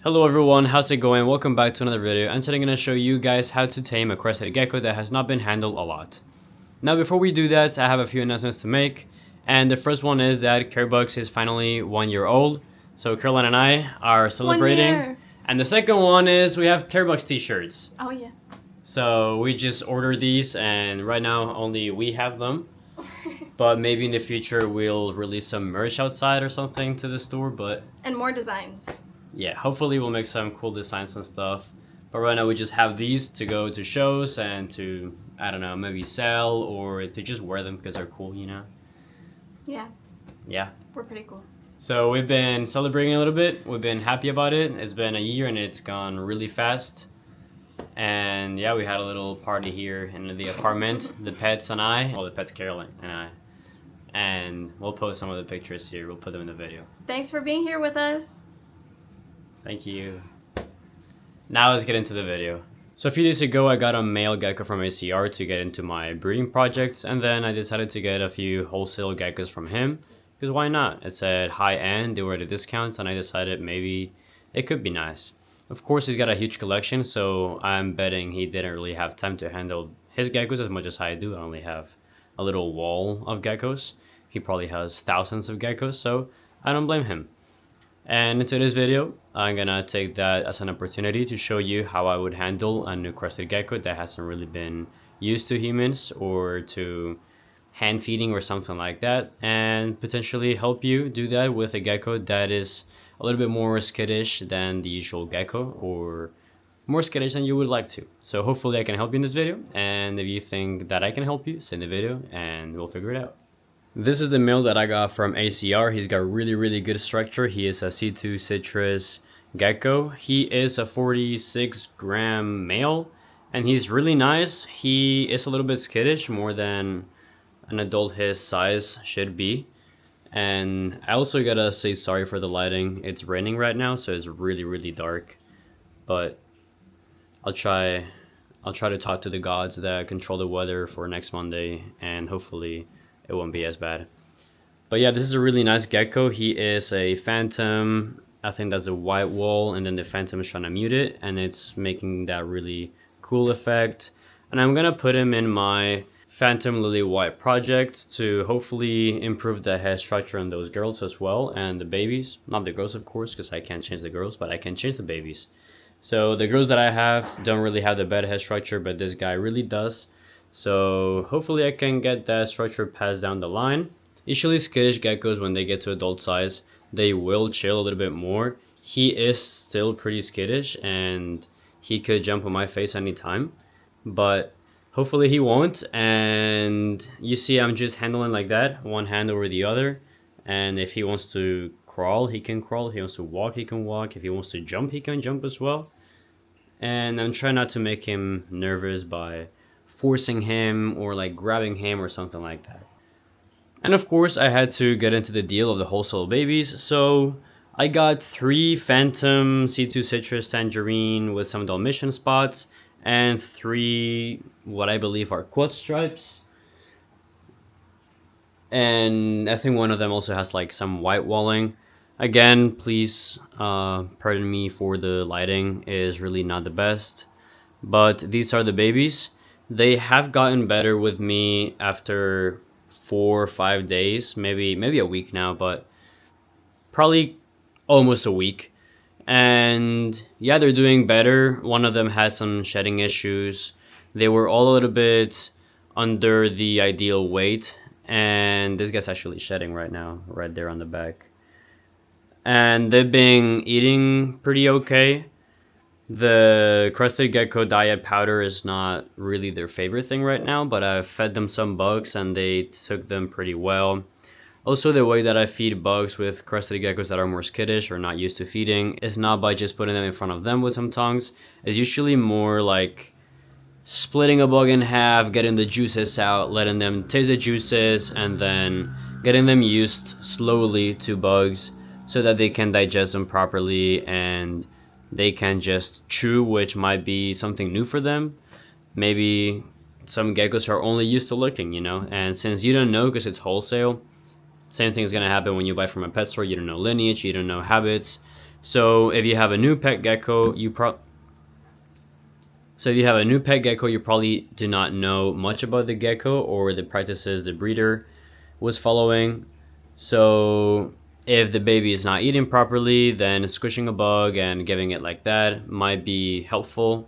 Hello everyone, how's it going? Welcome back to another video, and today I'm going to show you guys how to tame a crested gecko that has not been handled a lot. Now before we do that, I have a few announcements to make, and the first one is that CareBugs is finally 1 year old, so Caroline and I are celebrating. 1 year. And the second one is we have CareBugs t-shirts. Oh yeah. So we just ordered these, and right now only we have them. But maybe in the future we'll release some merch outside or something to the store, but... And more designs. Yeah, hopefully we'll make some cool designs and stuff. But right now we just have these to go to shows and to, I don't know, maybe sell or to just wear them because they're cool, you know? Yeah. Yeah. We're pretty cool. So we've been celebrating a little bit. We've been happy about it. It's been a year and it's gone really fast. And yeah, we had a little party here in the apartment. The pets and I, well, the pets Caroline and I. And we'll post some of the pictures here. We'll put them in the video. Thanks for being here with us. Thank you. Now let's get into the video. So a few days ago I got a male gecko from ACR to get into my breeding projects, and then I decided to get a few wholesale geckos from him, because why not? It said high end, they were at a discount, and I decided maybe it could be nice. Of course he's got a huge collection, so I'm betting he didn't really have time to handle his geckos as much as I do. I only have a little wall of geckos. He probably has thousands of geckos, so I don't blame him. And in today's video, I'm gonna take that as an opportunity to show you how I would handle a new crested gecko that hasn't really been used to humans or to hand feeding or something like that, and potentially help you do that with a gecko that is a little bit more skittish than the usual gecko, or more skittish than you would like to. So hopefully I can help you in this video, and if you think that I can help you, send the video and we'll figure it out. This is the male that I got from ACR. He's got really good structure. He is a C2 citrus gecko. He is a 46 gram male, and he's really nice. He is a little bit skittish, more than an adult his size should be. And I also gotta say sorry for the lighting. It's raining right now, so it's really dark. But I'll try to talk to the gods that control the weather for next Monday, and hopefully it won't be as bad. But yeah, this is a really nice gecko. He is a phantom. I think that's a white wall, and then the phantom is trying to mute it, and it's making that really cool effect. And I'm gonna put him in my phantom lily white project to hopefully improve the head structure on those girls as well, and the babies. Not the girls, of course, because I can't change the girls, but I can change the babies. So the girls that I have don't really have the better head structure, but this guy really does. So hopefully I can get that structure passed down the line. Usually skittish geckos, when they get to adult size, they will chill a little bit more. He is still pretty skittish, and he could jump on my face anytime, but hopefully he won't. And you see I'm just handling like that, one hand over the other, and if he wants to crawl, he can crawl. If he wants to walk, he can walk. If he wants to jump, he can jump as well. And I'm trying not to make him nervous by forcing him or like grabbing him or something like that. And of course I had to get into the deal of the wholesale babies, so I got 3 phantom C2 citrus tangerine with some Dalmatian spots, and 3 what I believe are quad stripes, and I think one of them also has like some white walling. Again, please pardon me for the lighting, it is really not the best, but these are the babies. They have gotten better with me after 4 or 5 days, maybe a week now, but probably almost a week. And yeah, they're doing better. One of them had some shedding issues. They were all a little bit under the ideal weight, and this guy's actually shedding right now, right there on the back. And they've been eating pretty okay. The crested gecko diet powder is not really their favorite thing right now, but I've fed them some bugs and they took them pretty well. Also, the way that I feed bugs with crested geckos that are more skittish or not used to feeding is not by just putting them in front of them with some tongs. It's usually more like splitting a bug in half, getting the juices out, letting them taste the juices, and then getting them used slowly to bugs so that they can digest them properly and they can just chew, which might be something new for them. Maybe some geckos are only used to licking, you know, and since you don't know because it's wholesale, same thing is going to happen when you buy from a pet store. You don't know lineage, you don't know habits, So if you have a new pet gecko, you probably do not know much about the gecko or the practices the breeder was following. So if the baby is not eating properly, then squishing a bug and giving it like that might be helpful.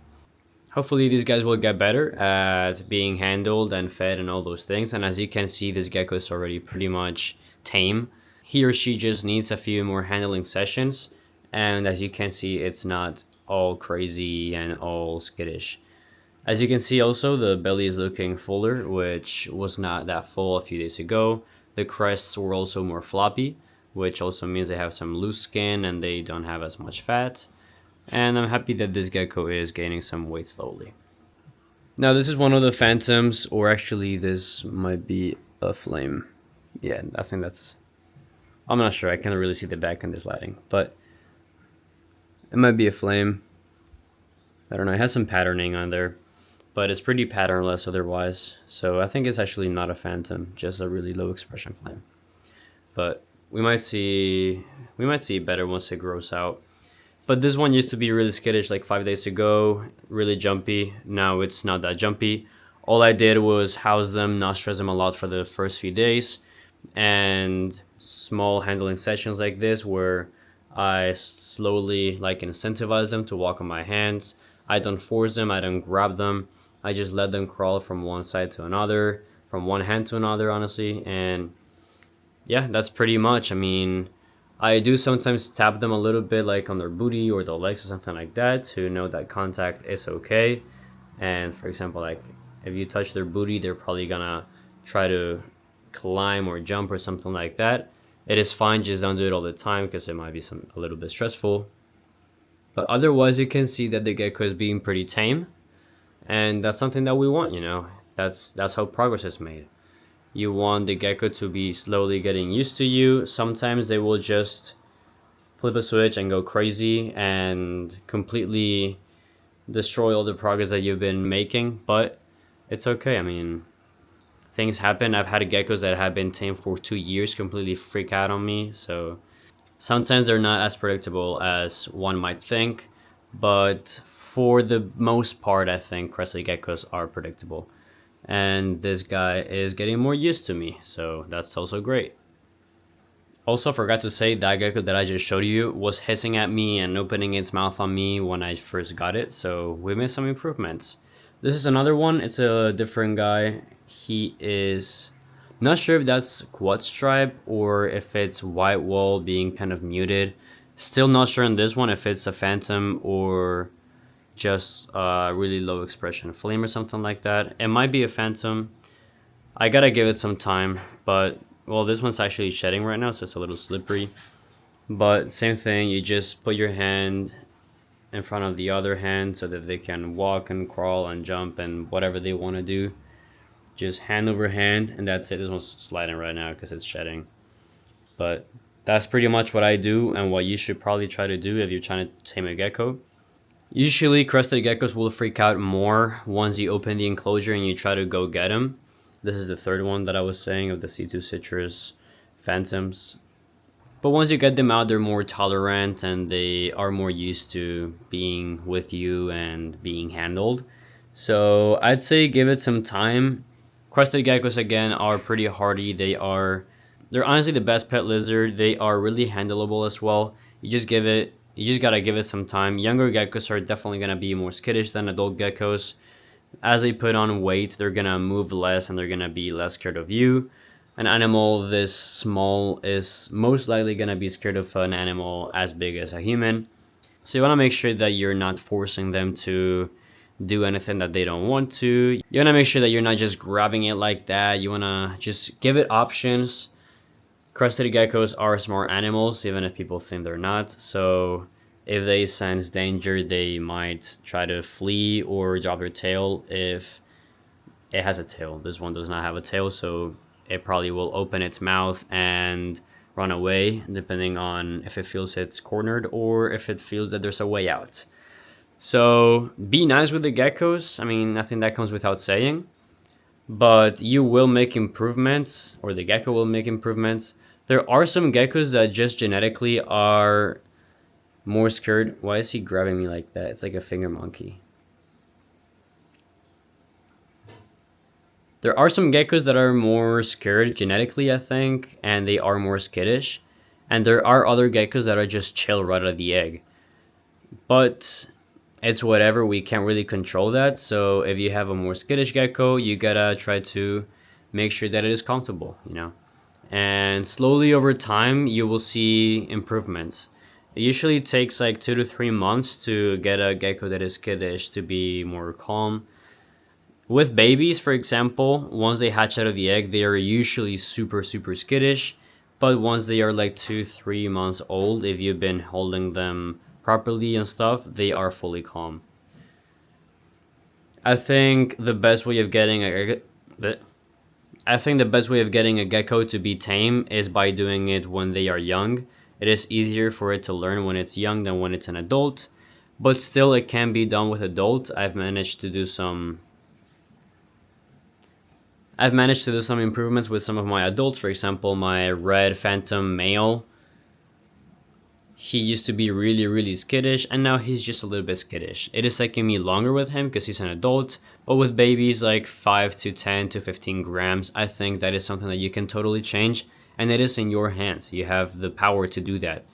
Hopefully these guys will get better at being handled and fed and all those things. And as you can see, this gecko is already pretty much tame. He or she just needs a few more handling sessions. And as you can see, it's not all crazy and all skittish. As you can see also, the belly is looking fuller, which was not that full a few days ago. The crests were also more floppy, which also means they have some loose skin and they don't have as much fat. And I'm happy that this gecko is gaining some weight slowly. Now this is one of the phantoms, or actually this might be a flame. Yeah, I think that's... I'm not sure, I can't really see the back in this lighting, but it might be a flame. I don't know, it has some patterning on there, but it's pretty patternless otherwise. So I think it's actually not a phantom, just a really low expression flame. But we might see better once it grows out. But this one used to be really skittish like 5 days ago, really jumpy. Now it's not that jumpy. All I did was house them, not stress them a lot for the first few days, and small handling sessions like this where I slowly like incentivize them to walk on my hands. I don't force them, I don't grab them. I just let them crawl from one side to another, from one hand to another, honestly. And yeah, that's pretty much. I mean, I do sometimes tap them a little bit like on their booty or the legs or something like that to know that contact is okay. And for example, like if you touch their booty, they're probably gonna try to climb or jump or something like that. It is fine, just don't do it all the time because it might be a little bit stressful. But otherwise, you can see that the gecko is being pretty tame, and that's something that we want. You know, that's how progress is made. You want the gecko to be slowly getting used to you. Sometimes they will just flip a switch and go crazy and completely destroy all the progress that you've been making, but it's okay. I mean, things happen. I've had geckos that have been tame for 2 years completely freak out on me, so sometimes they're not as predictable as one might think, but for the most part, I think crested geckos are predictable. And this guy is getting more used to me, so that's also great. Also, forgot to say that gecko that I just showed you was hissing at me and opening its mouth on me when I first got it, so we made some improvements. This is another one. It's a different guy. He is not sure if that's quad stripe or if it's white wall being kind of muted. Still not sure on this one if it's a phantom or just a really low expression flame or something like that. It might be a phantom. I gotta give it some time, but well, this one's actually shedding right now, so it's a little slippery. But same thing, you just put your hand in front of the other hand so that they can walk and crawl and jump and whatever they want to do. Just hand over hand, and that's it. This one's sliding right now because it's shedding. But that's pretty much what I do and what you should probably try to do if you're trying to tame a gecko. Usually crested geckos will freak out more once you open the enclosure and you try to go get them. This is the third one that I was saying of the C2 citrus phantoms. But once you get them out, they're more tolerant and they are more used to being with you and being handled. So I'd say give it some time. Crested geckos again are pretty hardy. They're honestly the best pet lizard. They are really handleable as well. You just gotta give it some time. Younger geckos are definitely gonna be more skittish than adult geckos. As they put on weight, they're gonna move less and they're gonna be less scared of you. An animal this small is most likely gonna be scared of an animal as big as a human. So you wanna make sure that you're not forcing them to do anything that they don't want to. You wanna make sure that you're not just grabbing it like that. You wanna just give it options. Crested geckos are smart animals, even if people think they're not. So if they sense danger, they might try to flee or drop their tail if it has a tail. This one does not have a tail, so it probably will open its mouth and run away, depending on if it feels it's cornered or if it feels that there's a way out. So be nice with the geckos. I mean, I think that comes without saying. But you will make improvements, or the gecko will make improvements. There are some geckos that just genetically are More scared. Why is he grabbing me like that? It's like a finger monkey. There are some geckos that are more scared genetically, I think, and they are more skittish. And there are other geckos that are just chill right out of the egg. But it's whatever, we can't really control that. So if you have a more skittish gecko, you gotta try to make sure that it is comfortable, you know. And slowly over time, you will see improvements. It usually takes like 2 to 3 months to get a gecko that is skittish to be more calm. With babies, for example, once they hatch out of the egg, they are usually super, super skittish. But once they are like 2, 3 months old, if you've been holding them properly and stuff, they are fully calm. I think the best way of getting a gecko to be tame is by doing it when they are young. It is easier for it to learn when it's young than when it's an adult, but still it can be done with adult. I've managed to do some improvements with some of my adults. For example, my red phantom male. He used to be really, really skittish, and now he's just a little bit skittish. It is taking me longer with him because he's an adult, but with babies like 5 to 10 to 15 grams, I think that is something that you can totally change, and it is in your hands. You have the power to do that.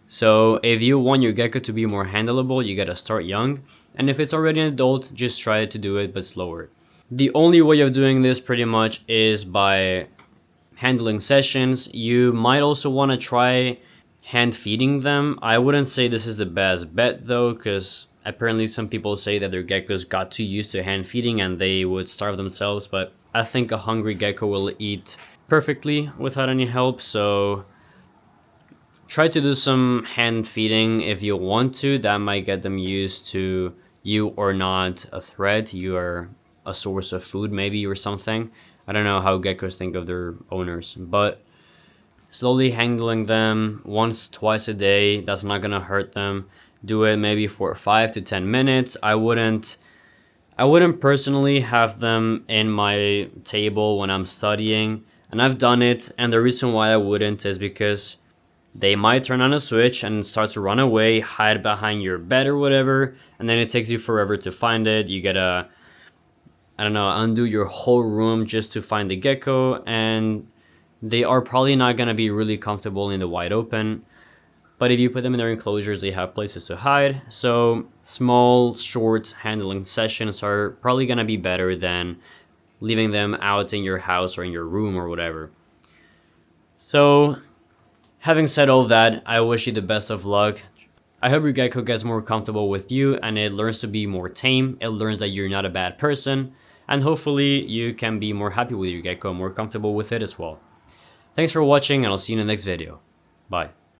So if you want your gecko to be more handleable, you gotta start young, and if it's already an adult, just try to do it, but slower. The only way of doing this pretty much is by handling sessions. You might also want to try hand feeding them. I wouldn't say this is the best bet though, because apparently some people say that their geckos got too used to hand feeding and they would starve themselves, but I think a hungry gecko will eat perfectly without any help. So try to do some hand feeding if you want to. That might get them used to you are not a threat. You are a source of food maybe or something. I don't know how geckos think of their owners, but slowly handling them once, twice a day, that's not gonna hurt them. Do it maybe for 5 to 10 minutes. I wouldn't personally have them in my table when I'm studying, and I've done it, and the reason why I wouldn't is because they might turn on a switch and start to run away, hide behind your bed or whatever, and then it takes you forever to find it. You gotta, I don't know, undo your whole room just to find the gecko, and they are probably not gonna be really comfortable in the wide open. But if you put them in their enclosures, they have places to hide. So small, short handling sessions are probably gonna be better than leaving them out in your house or in your room or whatever. So having said all that, I wish you the best of luck. I hope your gecko gets more comfortable with you and it learns to be more tame. It learns that you're not a bad person. And hopefully you can be more happy with your gecko, more comfortable with it as well. Thanks for watching, and I'll see you in the next video. Bye.